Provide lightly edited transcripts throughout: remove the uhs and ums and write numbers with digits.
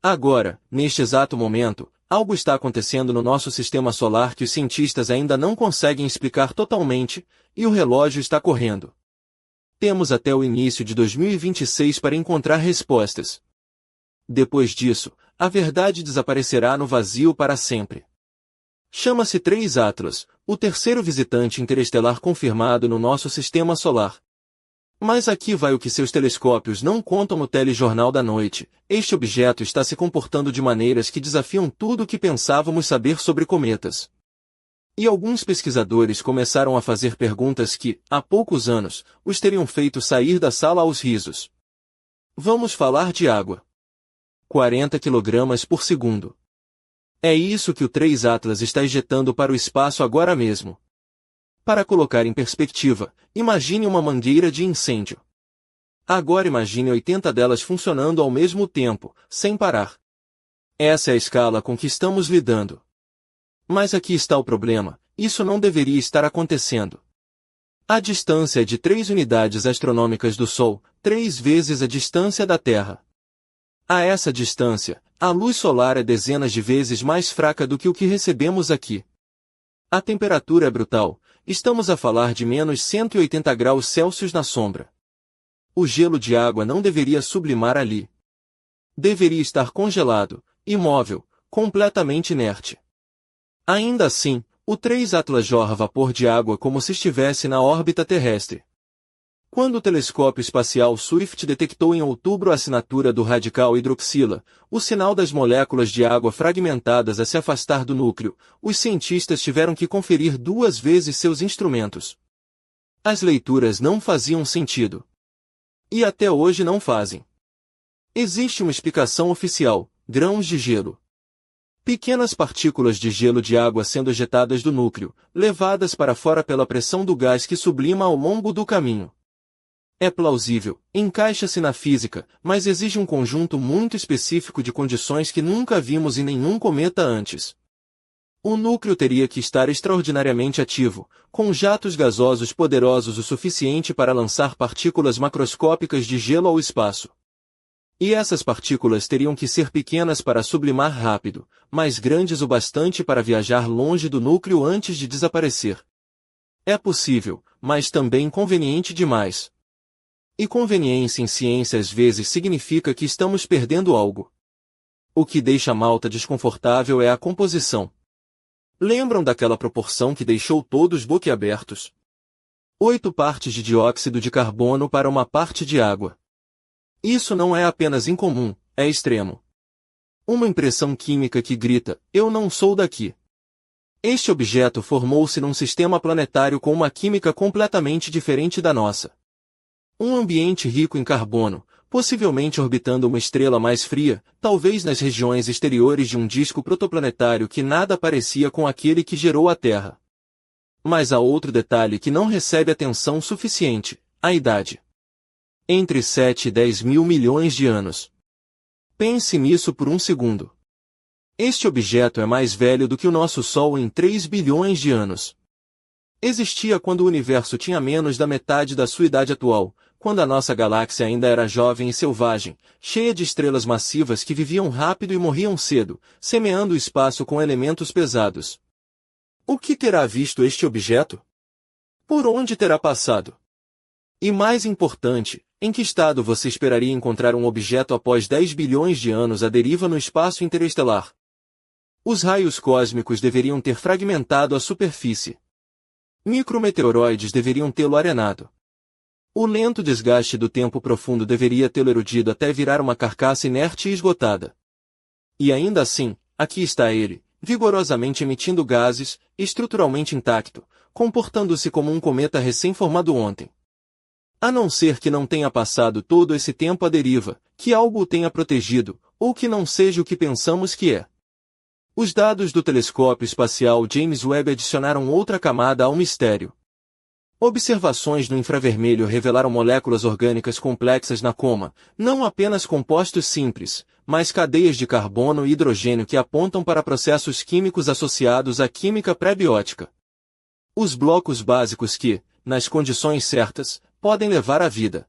Agora, neste exato momento, algo está acontecendo no nosso sistema solar que os cientistas ainda não conseguem explicar totalmente, e o relógio está correndo. Temos até o início de 2026 para encontrar respostas. Depois disso, a verdade desaparecerá no vazio para sempre. Chama-se 3 Atlas, o terceiro visitante interestelar confirmado no nosso sistema solar. Mas aqui vai o que seus telescópios não contam no telejornal da noite. Este objeto está se comportando de maneiras que desafiam tudo o que pensávamos saber sobre cometas. E alguns pesquisadores começaram a fazer perguntas que, há poucos anos, os teriam feito sair da sala aos risos. Vamos falar de água. 40 kg por segundo. É isso que o 3 Atlas está ejetando para o espaço agora mesmo. Para colocar em perspectiva, imagine uma mangueira de incêndio. Agora imagine 80 delas funcionando ao mesmo tempo, sem parar. Essa é a escala com que estamos lidando. Mas aqui está o problema, isso não deveria estar acontecendo. A distância é de 3 unidades astronômicas do Sol, 3 vezes a distância da Terra. A essa distância, a luz solar é dezenas de vezes mais fraca do que o que recebemos aqui. A temperatura é brutal, estamos a falar de menos 180 graus Celsius na sombra. O gelo de água não deveria sublimar ali. Deveria estar congelado, imóvel, completamente inerte. Ainda assim, o 3 Atlas jorra vapor de água como se estivesse na órbita terrestre. Quando o telescópio espacial Swift detectou em outubro a assinatura do radical hidroxila, o sinal das moléculas de água fragmentadas a se afastar do núcleo, os cientistas tiveram que conferir 2 vezes seus instrumentos. As leituras não faziam sentido. E até hoje não fazem. Existe uma explicação oficial: grãos de gelo. Pequenas partículas de gelo de água sendo ejetadas do núcleo, levadas para fora pela pressão do gás que sublima ao longo do caminho. É plausível, encaixa-se na física, mas exige um conjunto muito específico de condições que nunca vimos em nenhum cometa antes. O núcleo teria que estar extraordinariamente ativo, com jatos gasosos poderosos o suficiente para lançar partículas macroscópicas de gelo ao espaço. E essas partículas teriam que ser pequenas para sublimar rápido, mas grandes o bastante para viajar longe do núcleo antes de desaparecer. É possível, mas também conveniente demais. E conveniência em ciência às vezes significa que estamos perdendo algo. O que deixa a malta desconfortável é a composição. Lembram daquela proporção que deixou todos boquiabertos? 8 partes de dióxido de carbono para 1 parte de água. Isso não é apenas incomum, é extremo. Uma impressão química que grita: eu não sou daqui. Este objeto formou-se num sistema planetário com uma química completamente diferente da nossa. Um ambiente rico em carbono, possivelmente orbitando uma estrela mais fria, talvez nas regiões exteriores de um disco protoplanetário que nada parecia com aquele que gerou a Terra. Mas há outro detalhe que não recebe atenção suficiente: a idade. Entre 7 e 10 mil milhões de anos. Pense nisso por um segundo. Este objeto é mais velho do que o nosso Sol em 3 bilhões de anos. Existia quando o universo tinha menos da metade da sua idade atual, quando a nossa galáxia ainda era jovem e selvagem, cheia de estrelas massivas que viviam rápido e morriam cedo, semeando o espaço com elementos pesados. O que terá visto este objeto? Por onde terá passado? E mais importante, em que estado você esperaria encontrar um objeto após 10 bilhões de anos à deriva no espaço interestelar? Os raios cósmicos deveriam ter fragmentado a superfície. Micrometeoroides deveriam tê-lo arenado. O lento desgaste do tempo profundo deveria tê-lo erudido até virar uma carcaça inerte e esgotada. E ainda assim, aqui está ele, vigorosamente emitindo gases, estruturalmente intacto, comportando-se como um cometa recém-formado ontem. A não ser que não tenha passado todo esse tempo à deriva, que algo o tenha protegido, ou que não seja o que pensamos que é. Os dados do telescópio espacial James Webb adicionaram outra camada ao mistério. Observações no infravermelho revelaram moléculas orgânicas complexas na coma, não apenas compostos simples, mas cadeias de carbono e hidrogênio que apontam para processos químicos associados à química pré-biótica. Os blocos básicos que, nas condições certas, podem levar à vida.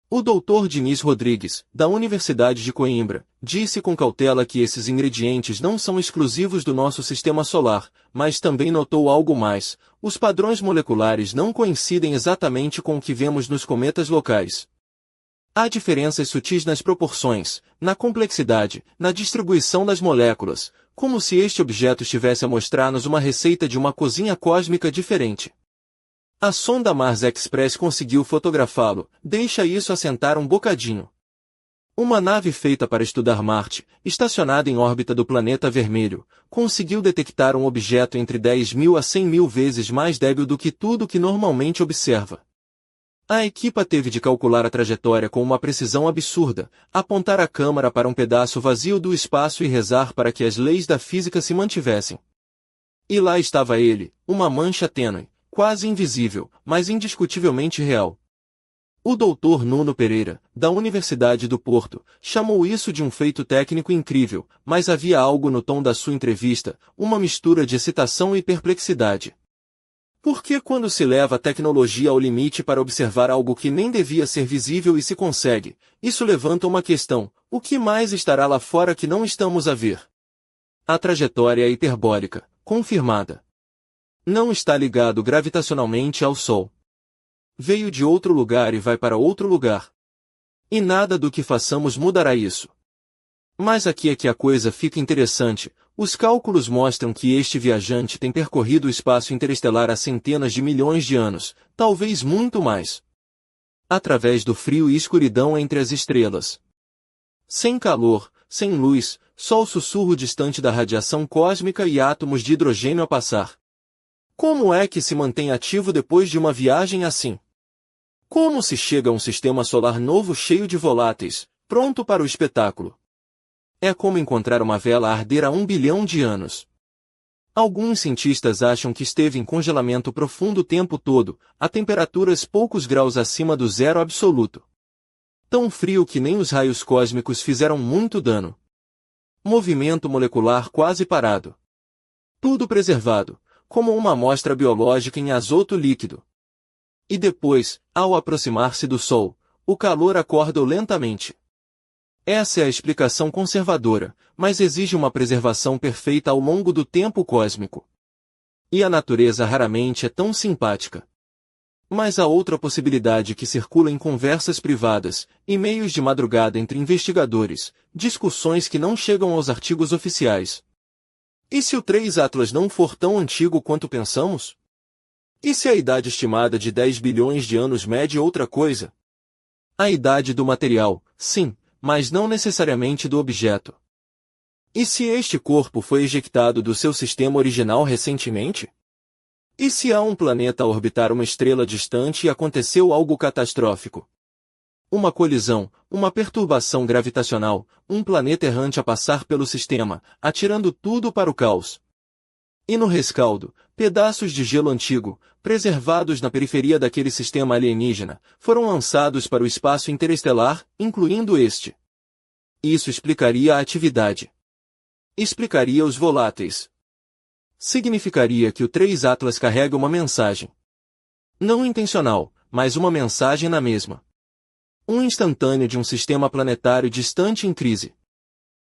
O Dr. Diniz Rodrigues, da Universidade de Coimbra, disse com cautela que esses ingredientes não são exclusivos do nosso sistema solar, mas também notou algo mais: os padrões moleculares não coincidem exatamente com o que vemos nos cometas locais. Há diferenças sutis nas proporções, na complexidade, na distribuição das moléculas, como se este objeto estivesse a mostrar-nos uma receita de uma cozinha cósmica diferente. A sonda Mars Express conseguiu fotografá-lo, deixa isso assentar um bocadinho. Uma nave feita para estudar Marte, estacionada em órbita do planeta vermelho, conseguiu detectar um objeto entre 10.000 a 100.000 vezes mais débil do que tudo que normalmente observa. A equipa teve de calcular a trajetória com uma precisão absurda, apontar a câmara para um pedaço vazio do espaço e rezar para que as leis da física se mantivessem. E lá estava ele, uma mancha tênue, quase invisível, mas indiscutivelmente real. O Dr. Nuno Pereira, da Universidade do Porto, chamou isso de um feito técnico incrível, mas havia algo no tom da sua entrevista, uma mistura de excitação e perplexidade. Por que quando se leva a tecnologia ao limite para observar algo que nem devia ser visível e se consegue, isso levanta uma questão: o que mais estará lá fora que não estamos a ver? A trajetória é hiperbólica, confirmada. Não está ligado gravitacionalmente ao Sol. Veio de outro lugar e vai para outro lugar. E nada do que façamos mudará isso. Mas aqui é que a coisa fica interessante. Os cálculos mostram que este viajante tem percorrido o espaço interestelar há centenas de milhões de anos, talvez muito mais. Através do frio e escuridão entre as estrelas. Sem calor, sem luz, só o sussurro distante da radiação cósmica e átomos de hidrogênio a passar. Como é que se mantém ativo depois de uma viagem assim? Como se chega a um sistema solar novo cheio de voláteis, pronto para o espetáculo? É como encontrar uma vela a arder há 1 bilhão de anos. Alguns cientistas acham que esteve em congelamento profundo o tempo todo, a temperaturas poucos graus acima do zero absoluto. Tão frio que nem os raios cósmicos fizeram muito dano. Movimento molecular quase parado. Tudo preservado, como uma amostra biológica em azoto líquido. E depois, ao aproximar-se do Sol, o calor acorda lentamente. Essa é a explicação conservadora, mas exige uma preservação perfeita ao longo do tempo cósmico. E a natureza raramente é tão simpática. Mas há outra possibilidade que circula em conversas privadas, e-mails de madrugada entre investigadores, discussões que não chegam aos artigos oficiais. E se o 3 Atlas não for tão antigo quanto pensamos? E se a idade estimada de 10 bilhões de anos mede outra coisa? A idade do material, sim, mas não necessariamente do objeto. E se este corpo foi ejectado do seu sistema original recentemente? E se há um planeta a orbitar uma estrela distante e aconteceu algo catastrófico? Uma colisão, uma perturbação gravitacional, um planeta errante a passar pelo sistema, atirando tudo para o caos. E no rescaldo, pedaços de gelo antigo, preservados na periferia daquele sistema alienígena, foram lançados para o espaço interestelar, incluindo este. Isso explicaria a atividade. Explicaria os voláteis. Significaria que o 3 Atlas carrega uma mensagem. Não intencional, mas uma mensagem na mesma. Um instantâneo de um sistema planetário distante em crise.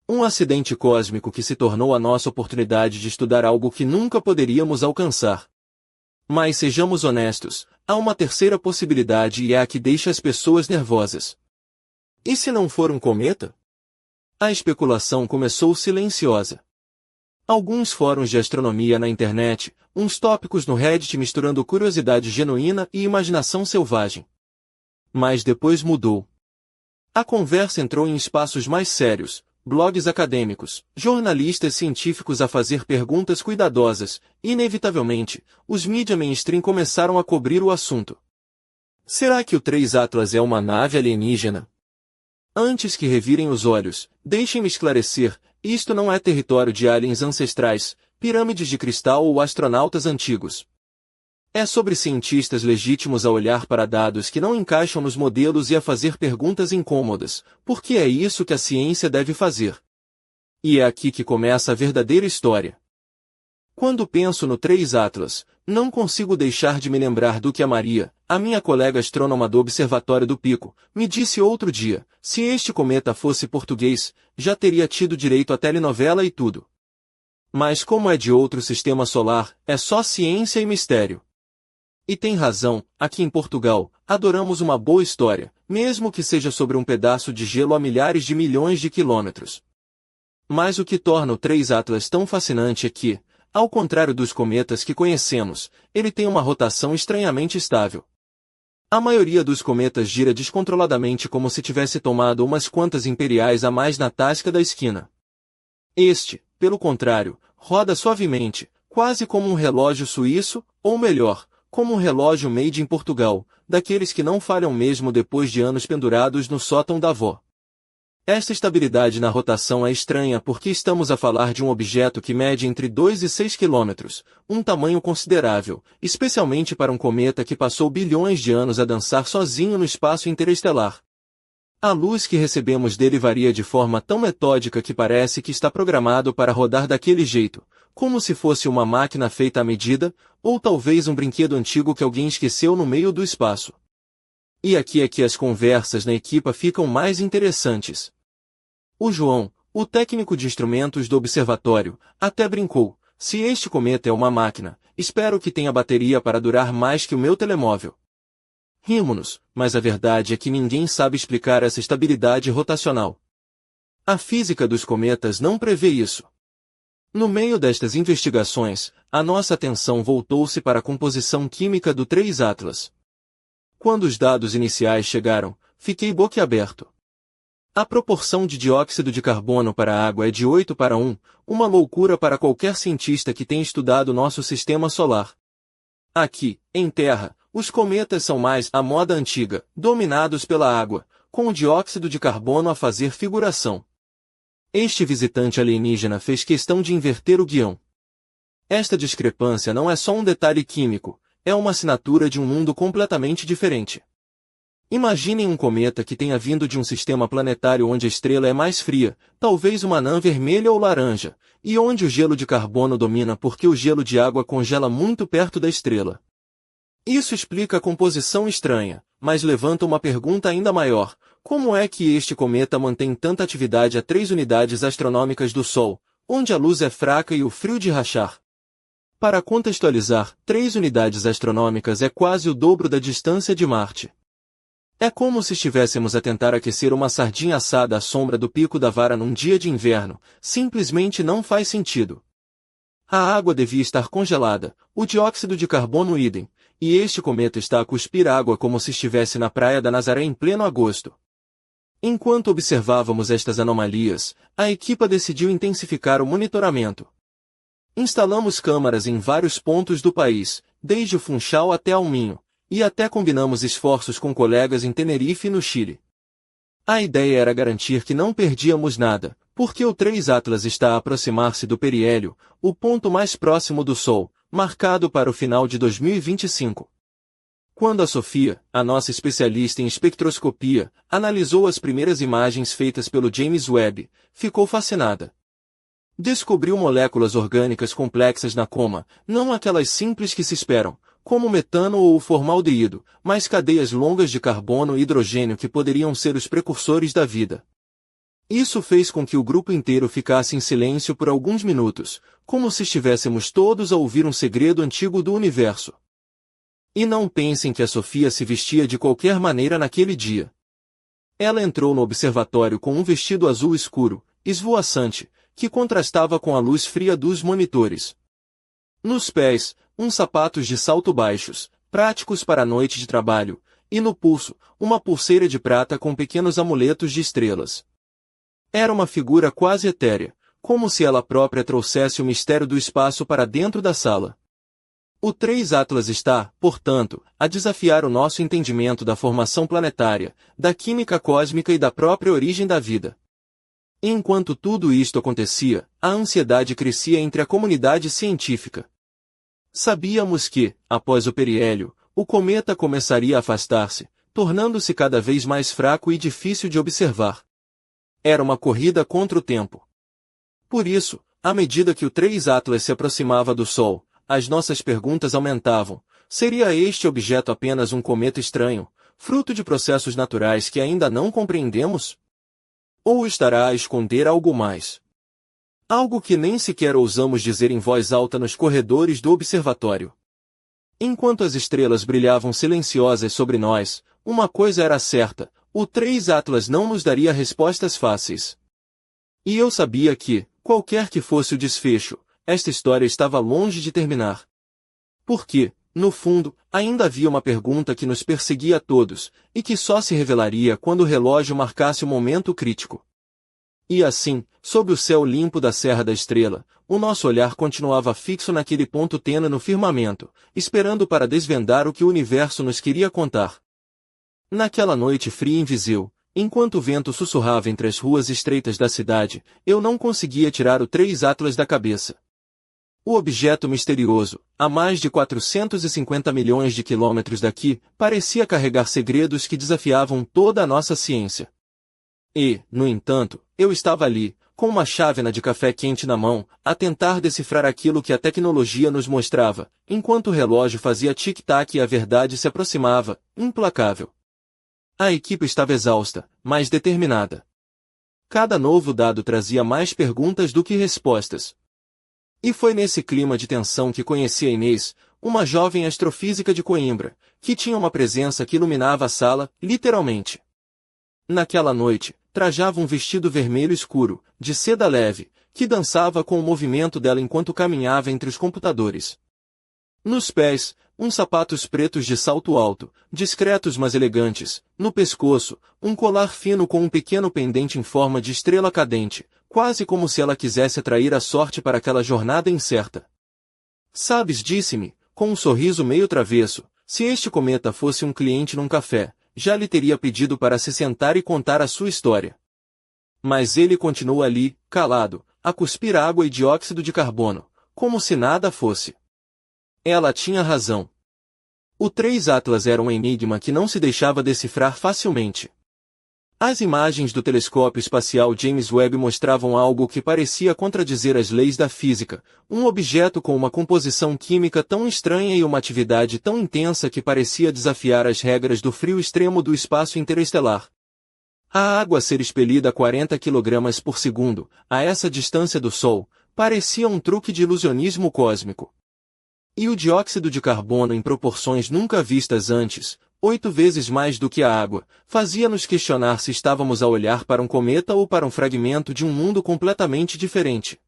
Um acidente cósmico que se tornou a nossa oportunidade de estudar algo que nunca poderíamos alcançar. Mas sejamos honestos, há uma terceira possibilidade e é a que deixa as pessoas nervosas. E se não for um cometa? A especulação começou silenciosa. Alguns fóruns de astronomia na internet, uns tópicos no Reddit misturando curiosidade genuína e imaginação selvagem. Mas depois mudou. A conversa entrou em espaços mais sérios, blogs acadêmicos, jornalistas científicos a fazer perguntas cuidadosas, e, inevitavelmente, os mídia mainstream começaram a cobrir o assunto. Será que o 3 Atlas é uma nave alienígena? Antes que revirem os olhos, deixem-me esclarecer, isto não é território de aliens ancestrais, pirâmides de cristal ou astronautas antigos. É sobre cientistas legítimos a olhar para dados que não encaixam nos modelos e a fazer perguntas incômodas, porque é isso que a ciência deve fazer. E é aqui que começa a verdadeira história. Quando penso no 3 Atlas, não consigo deixar de me lembrar do que a Maria, a minha colega astrônoma do Observatório do Pico, me disse outro dia: se este cometa fosse português, já teria tido direito a telenovela e tudo. Mas como é de outro sistema solar, é só ciência e mistério. E tem razão, aqui em Portugal, adoramos uma boa história, mesmo que seja sobre um pedaço de gelo a milhares de milhões de quilômetros. Mas o que torna o 3 Atlas tão fascinante é que, ao contrário dos cometas que conhecemos, ele tem uma rotação estranhamente estável. A maioria dos cometas gira descontroladamente como se tivesse tomado umas quantas imperiais a mais na tasca da esquina. Este, pelo contrário, roda suavemente, quase como um relógio suíço, ou melhor, como um relógio made in Portugal, daqueles que não falham mesmo depois de anos pendurados no sótão da avó. Esta estabilidade na rotação é estranha porque estamos a falar de um objeto que mede entre 2 e 6 quilômetros, um tamanho considerável, especialmente para um cometa que passou bilhões de anos a dançar sozinho no espaço interestelar. A luz que recebemos dele varia de forma tão metódica que parece que está programado para rodar daquele jeito, como se fosse uma máquina feita à medida, ou talvez um brinquedo antigo que alguém esqueceu no meio do espaço. E aqui é que as conversas na equipa ficam mais interessantes. O João, o técnico de instrumentos do observatório, até brincou: se este cometa é uma máquina, espero que tenha bateria para durar mais que o meu telemóvel. Rimo-nos, mas a verdade é que ninguém sabe explicar essa estabilidade rotacional. A física dos cometas não prevê isso. No meio destas investigações, a nossa atenção voltou-se para a composição química do 3 Atlas. Quando os dados iniciais chegaram, fiquei boquiaberto. A proporção de dióxido de carbono para a água é de 8 para 1, uma loucura para qualquer cientista que tenha estudado nosso sistema solar. Aqui, em Terra, os cometas são mais a moda antiga, dominados pela água, com o dióxido de carbono a fazer figuração. Este visitante alienígena fez questão de inverter o guião. Esta discrepância não é só um detalhe químico, é uma assinatura de um mundo completamente diferente. Imaginem um cometa que tenha vindo de um sistema planetário onde a estrela é mais fria, talvez uma anã vermelha ou laranja, e onde o gelo de carbono domina porque o gelo de água congela muito perto da estrela. Isso explica a composição estranha, mas levanta uma pergunta ainda maior: como é que este cometa mantém tanta atividade a 3 unidades astronômicas do Sol, onde a luz é fraca e o frio de rachar? Para contextualizar, 3 unidades astronômicas é quase o dobro da distância de Marte. É como se estivéssemos a tentar aquecer uma sardinha assada à sombra do pico da vara num dia de inverno, simplesmente não faz sentido. A água devia estar congelada, o dióxido de carbono idem, e este cometa está a cuspir água como se estivesse na praia da Nazaré em pleno agosto. Enquanto observávamos estas anomalias, a equipa decidiu intensificar o monitoramento. Instalamos câmaras em vários pontos do país, desde o Funchal até Alminho, e até combinamos esforços com colegas em Tenerife e no Chile. A ideia era garantir que não perdíamos nada, porque o 3 Atlas está a aproximar-se do periélio, o ponto mais próximo do Sol, marcado para o final de 2025. Quando a Sofia, a nossa especialista em espectroscopia, analisou as primeiras imagens feitas pelo James Webb, ficou fascinada. Descobriu moléculas orgânicas complexas na coma, não aquelas simples que se esperam, como o metano ou o formaldeído, mas cadeias longas de carbono e hidrogênio que poderiam ser os precursores da vida. Isso fez com que o grupo inteiro ficasse em silêncio por alguns minutos, como se estivéssemos todos a ouvir um segredo antigo do universo. E não pensem que a Sofia se vestia de qualquer maneira naquele dia. Ela entrou no observatório com um vestido azul escuro, esvoaçante, que contrastava com a luz fria dos monitores. Nos pés, uns sapatos de salto baixos, práticos para a noite de trabalho, e no pulso, uma pulseira de prata com pequenos amuletos de estrelas. Era uma figura quase etérea, como se ela própria trouxesse o mistério do espaço para dentro da sala. O 3 Atlas está, portanto, a desafiar o nosso entendimento da formação planetária, da química cósmica e da própria origem da vida. Enquanto tudo isto acontecia, a ansiedade crescia entre a comunidade científica. Sabíamos que, após o periélio, o cometa começaria a afastar-se, tornando-se cada vez mais fraco e difícil de observar. Era uma corrida contra o tempo. Por isso, À medida que o 3 Atlas se aproximava do Sol, as nossas perguntas aumentavam. Seria este objeto apenas um cometa estranho, fruto de processos naturais que ainda não compreendemos? Ou estará a esconder algo mais? Algo que nem sequer ousamos dizer em voz alta nos corredores do observatório. Enquanto as estrelas brilhavam silenciosas sobre nós, uma coisa era certa: o 3 Atlas não nos daria respostas fáceis. E eu sabia que, qualquer que fosse o desfecho, esta história estava longe de terminar. Porque, no fundo, ainda havia uma pergunta que nos perseguia a todos, e que só se revelaria quando o relógio marcasse o momento crítico. E assim, sob o céu limpo da Serra da Estrela, o nosso olhar continuava fixo naquele ponto tênue no firmamento, esperando para desvendar o que o universo nos queria contar. Naquela noite fria em Viseu, enquanto o vento sussurrava entre as ruas estreitas da cidade, eu não conseguia tirar o 3 Atlas da cabeça. O objeto misterioso, a mais de 450 milhões de quilômetros daqui, parecia carregar segredos que desafiavam toda a nossa ciência. E, no entanto, eu estava ali, com uma chávena de café quente na mão, a tentar decifrar aquilo que a tecnologia nos mostrava, enquanto o relógio fazia tic-tac e a verdade se aproximava, implacável. A equipe estava exausta, mas determinada. Cada novo dado trazia mais perguntas do que respostas. E foi nesse clima de tensão que conheci a Inês, uma jovem astrofísica de Coimbra, que tinha uma presença que iluminava a sala, literalmente. Naquela noite, trajava um vestido vermelho escuro, de seda leve, que dançava com o movimento dela enquanto caminhava entre os computadores. Nos pés, uns sapatos pretos de salto alto, discretos mas elegantes, no pescoço, um colar fino com um pequeno pendente em forma de estrela cadente, quase como se ela quisesse atrair a sorte para aquela jornada incerta. Sabes, disse-me, com um sorriso meio travesso, se este cometa fosse um cliente num café, já lhe teria pedido para se sentar e contar a sua história. Mas ele continua ali, calado, a cuspir água e dióxido de carbono, como se nada fosse. Ela tinha razão. O 3 Atlas era um enigma que não se deixava decifrar facilmente. As imagens do telescópio espacial James Webb mostravam algo que parecia contradizer as leis da física, um objeto com uma composição química tão estranha e uma atividade tão intensa que parecia desafiar as regras do frio extremo do espaço interestelar. A água ser expelida a 40 kg por segundo, a essa distância do Sol, parecia um truque de ilusionismo cósmico. E o dióxido de carbono em proporções nunca vistas antes, 8 vezes mais do que a água, fazia-nos questionar se estávamos a olhar para um cometa ou para um fragmento de um mundo completamente diferente.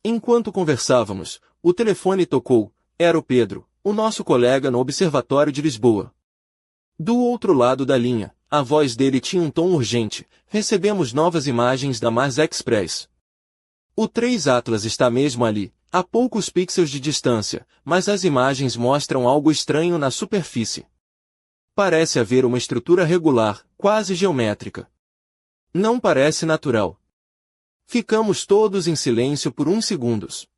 Enquanto conversávamos, o telefone tocou. Era o Pedro, o nosso colega no Observatório de Lisboa. Do outro lado da linha, a voz dele tinha um tom urgente. Recebemos novas imagens da Mars Express. O 3 Atlas está mesmo ali, a poucos pixels de distância, mas as imagens mostram algo estranho na superfície. Parece haver uma estrutura regular, quase geométrica. Não parece natural. Ficamos todos em silêncio por uns segundos.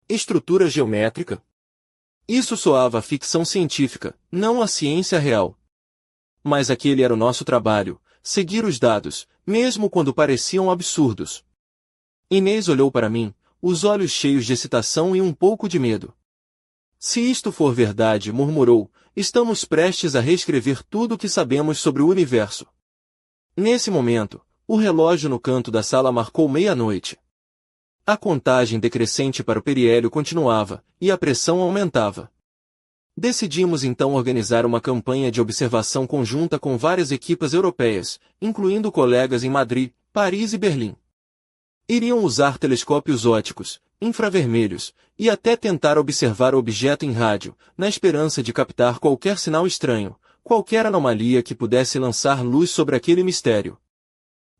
Estrutura geométrica? Isso soava a ficção científica, não a ciência real. Mas aquele era o nosso trabalho, seguir os dados, mesmo quando pareciam absurdos. Inês olhou para mim, os olhos cheios de excitação e um pouco de medo. Se isto for verdade, murmurou, estamos prestes a reescrever tudo o que sabemos sobre o universo. Nesse momento, o relógio no canto da sala marcou meia-noite. A contagem decrescente para o periélio continuava, e a pressão aumentava. Decidimos então organizar uma campanha de observação conjunta com várias equipas europeias, incluindo colegas em Madrid, Paris e Berlim. Iriam usar telescópios ópticos, infravermelhos, e até tentar observar o objeto em rádio, na esperança de captar qualquer sinal estranho, qualquer anomalia que pudesse lançar luz sobre aquele mistério.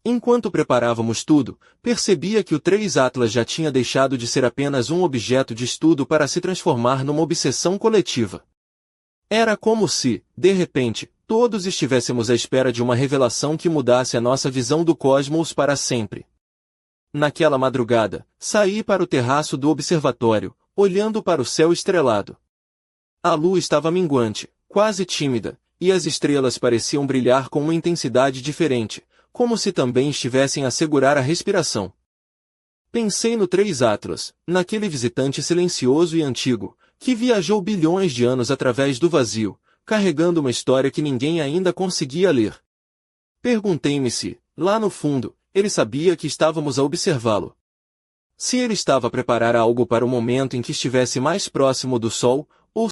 Enquanto preparávamos tudo, percebia que o 3 Atlas já tinha deixado de ser apenas um objeto de estudo para se transformar numa obsessão coletiva. Era como se, de repente, todos estivéssemos à espera de uma revelação que mudasse a nossa visão do cosmos para sempre. Naquela madrugada, saí para o terraço do observatório, olhando para o céu estrelado. A lua estava minguante, quase tímida, e as estrelas pareciam brilhar com uma intensidade diferente, como se também estivessem a segurar a respiração. Pensei no 3 Atlas, naquele visitante silencioso e antigo, que viajou bilhões de anos através do vazio, carregando uma história que ninguém ainda conseguia ler. Perguntei-me se, lá no fundo, ele sabia que estávamos a observá-lo. Se ele estava a preparar algo para o momento em que estivesse mais próximo do Sol,